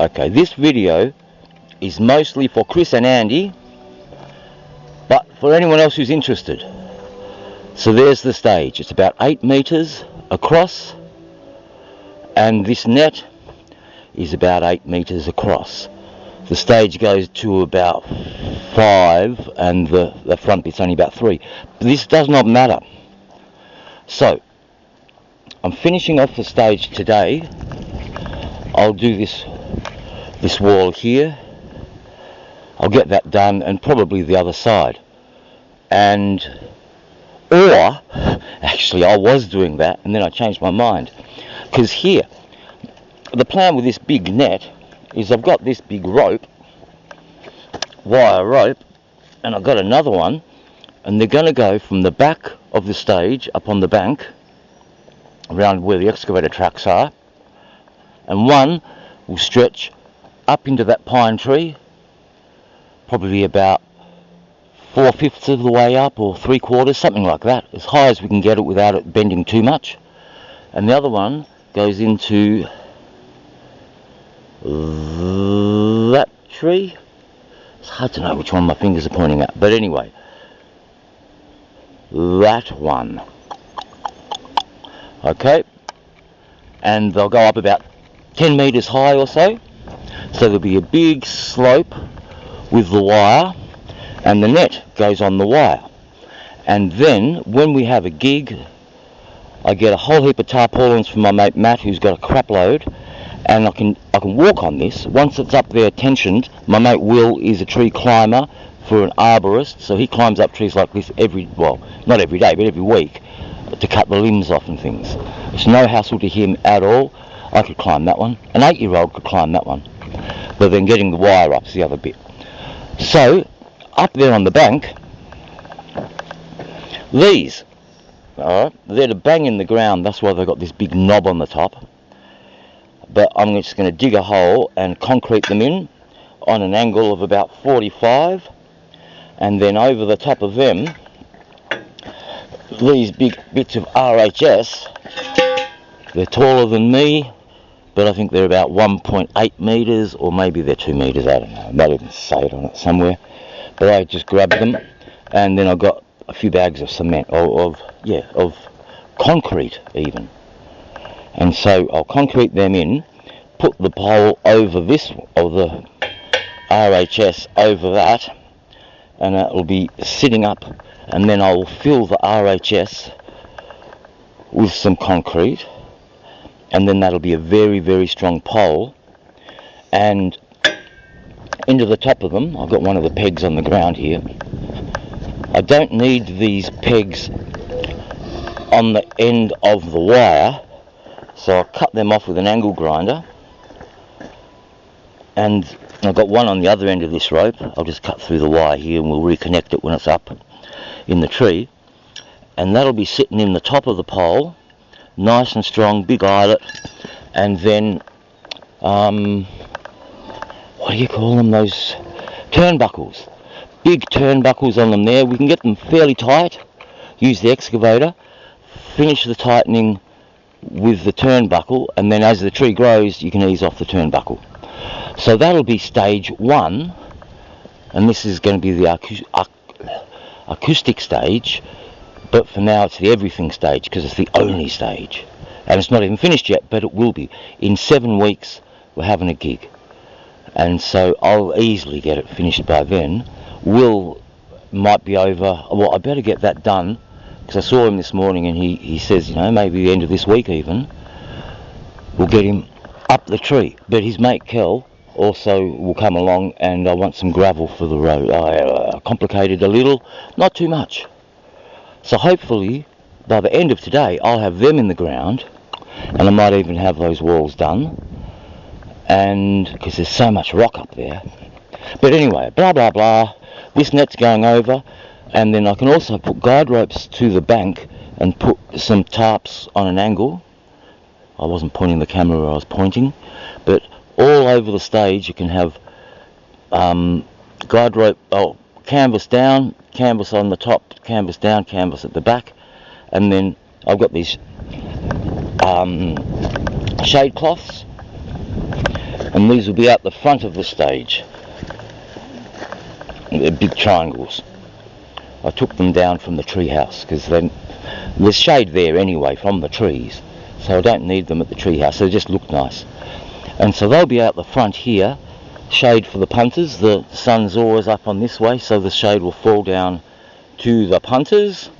Okay, this video is mostly for Chris and Andy, but for anyone else who's interested. So there's the stage. It's about 8 meters across, and this net is about 8 meters across. The stage goes to about 5, and the front bit's only about 3. But this does not matter. So I'm finishing off the stage today. I'll do this wall here. I'll get that done, and probably the other side. Or actually I was doing that, and then I changed my mind, because here the plan with this big net is I've got this big rope, wire rope, and I've got another one, and they're going to go from the back of the stage up on the bank around where the excavator tracks are, and one will stretch up into that pine tree, probably about 4/5 of the way up, or 3/4, something like that, as high as we can get it without it bending too much. And the other one goes into that tree. It's hard to know which one my fingers are pointing at, but anyway, that one. Okay, and they'll go up about 10 meters high or so. So there'll be a big slope with the wire, and the net goes on the wire. And then when we have a gig, I get a whole heap of tarpaulins from my mate Matt, who's got a crap load, and I can walk on this. Once it's up there tensioned, my mate Will is a tree climber for an arborist, so he climbs up trees like this not every day, but every week, to cut the limbs off and things. It's no hassle to him at all. I could climb that one. An 8-year-old could climb that one. But then getting the wire up's the other bit. So up there on the bank, these, alright, they're to bang in the ground. That's why they've got this big knob on the top. But I'm just going to dig a hole and concrete them in on an angle of about 45, and then over the top of them, these big bits of RHS. They're taller than me, but I think they're about 1.8 meters, or maybe they're 2 meters, I don't know. I might even say it on it somewhere. But I just grabbed them, and then I got a few bags of cement, of concrete even. And so I'll concrete them in, put the pole over this, or the RHS over that, and it'll be sitting up, and then I'll fill the RHS with some concrete, and then that'll be a very, very strong pole. And into the top of them, I've got one of the pegs on the ground here. I don't need these pegs on the end of the wire, so I'll cut them off with an angle grinder. And I've got one on the other end of this rope. I'll just cut through the wire here, and we'll reconnect it when it's up in the tree. And that'll be sitting in the top of the pole, nice and strong, big eyelet. And then what do you call them, those turnbuckles, big turnbuckles on them there. We can get them fairly tight, use the excavator, finish the tightening with the turnbuckle, and then as the tree grows you can ease off the turnbuckle. So that'll be stage 1, and this is going to be the acoustic stage, but for now it's the everything stage, because it's the only stage, and it's not even finished yet, but it will be. In 7 weeks we're having a gig, and so I'll easily get it finished by then. Will might be over, well, I better get that done, because I saw him this morning, and he says, you know, maybe the end of this week even, we'll get him up the tree. But his mate Kel also will come along, and I want some gravel for the road. I complicated a little, not too much. So hopefully by the end of today I'll have them in the ground, and I might even have those walls done, and because there's so much rock up there. But anyway, blah blah blah, this net's going over, and then I can also put guide ropes to the bank and put some tarps on an angle. I wasn't pointing the camera where I was pointing, but all over the stage you can have guide rope, canvas down, canvas on the top, canvas down, canvas at the back, and then I've got these shade cloths, and these will be out the front of the stage. They're big triangles. I took them down from the tree house because there's shade there anyway from the trees, so I don't need them at the tree house. They just look nice. And so they'll be out the front here, shade for the punters. The sun's always up on this way, so the shade will fall down to the punters.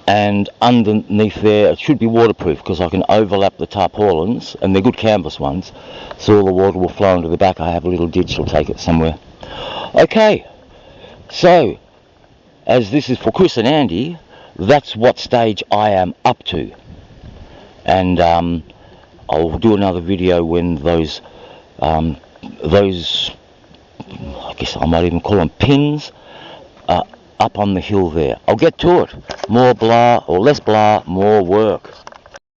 And underneath there, it should be waterproof because I can overlap the tarpaulins, and they're good canvas ones, so all the water will flow into the back. I have a little ditch, I'll take it somewhere. Okay, so as this is for Chris and Andy, that's what stage I am up to. And I'll do another video when those, I guess I might even call them pins, up on the hill there. I'll get to it. More blah, or less blah, more work.